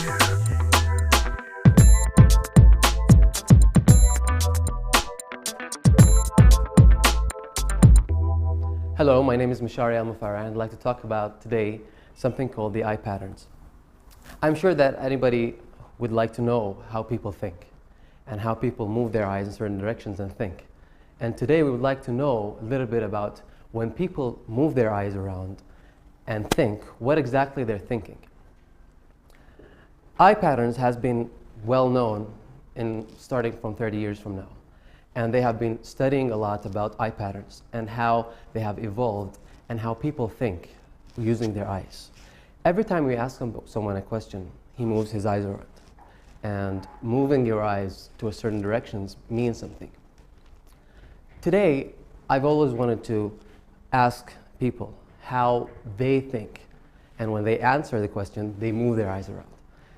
Hello, my name is Mishari Al-Mufarreh, and I'd like to talk about today something called the eye patterns. I'm sure that anybody would like to know how people think and how people move their eyes in certain directions and think. And today we would like to know a little bit about when people move their eyes around and think, what exactly they're thinking. Eye patterns has been well known starting from 30 years from now. And they have been studying a lot about eye patterns and how they have evolved and how people think using their eyes. Every time we ask someone a question, he moves his eyes around. And moving your eyes to a certain directions means something. Today, I've always wanted to ask people how they think. And when they answer the question, they move their eyes around.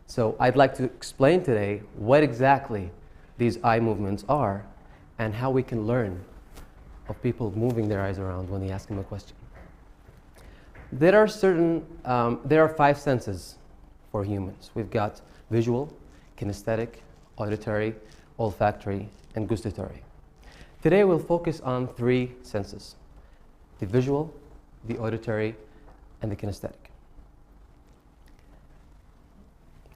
So I'd like to explain today what exactly these eye movements are and how we can learn of people moving their eyes around when they ask them a question. There are 5 senses for humans. We've got visual, kinesthetic, auditory, olfactory, and gustatory. Today we'll focus on 3 senses: the visual, the auditory, and the kinesthetic.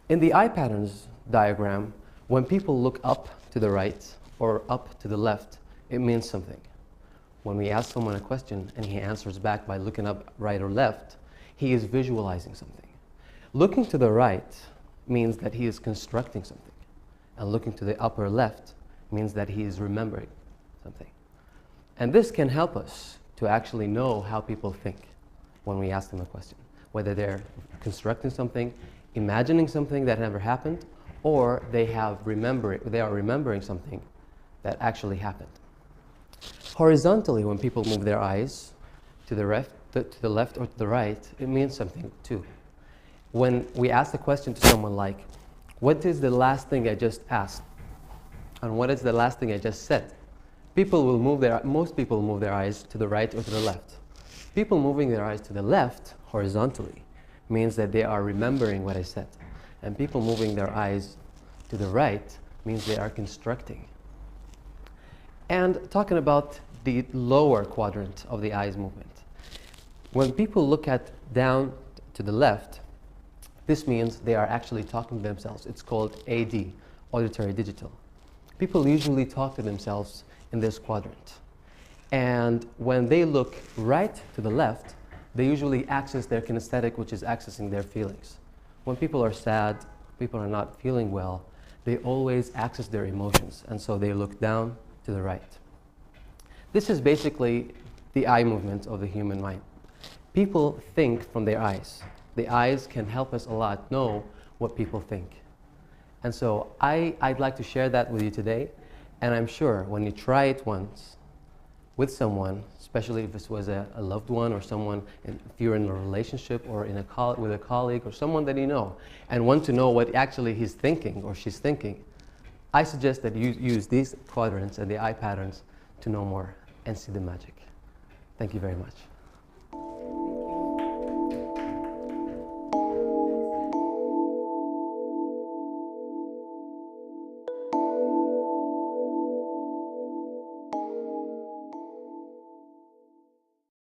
In the eye patterns diagram, when people look up to the right or up to the left, it means something. When we ask someone a question and he answers back by looking up right or left, he is visualizing something. Looking to the right means that he is constructing something. And looking to the upper left means that he is remembering something. And this can help us to actually know how people think when we ask them a question. Whether they're constructing something, imagining something that never happened, or they are remembering something that actually happened. Horizontally, when people move their eyes to the left or to the right, it means something too. When we ask the question to someone like, what is the last thing I just asked? And what is the last thing I just said? Most people move their eyes to the right or to the left. People moving their eyes to the left, horizontally, means that they are remembering what I said. And people moving their eyes to the right means they are constructing. And talking about the lower quadrant of the eyes movement. When people look down to the left, this means they are actually talking to themselves. It's called AD, auditory digital. People usually talk to themselves in this quadrant. And when they look right to the left, they usually access their kinesthetic, which is accessing their feelings. When people are sad, people are not feeling well, they always access their emotions, and so they look down to the right. This is basically the eye movement of the human mind. People think from their eyes. The eyes can help us a lot know what people think. And so I'd like to share that with you today, and I'm sure when you try it once with someone, especially if this was a loved one or someone, if you're in a relationship or with a colleague or someone that you know, and want to know what actually he's thinking or she's thinking, I suggest that you use these quadrants and the eye patterns to know more and see the magic. Thank you very much.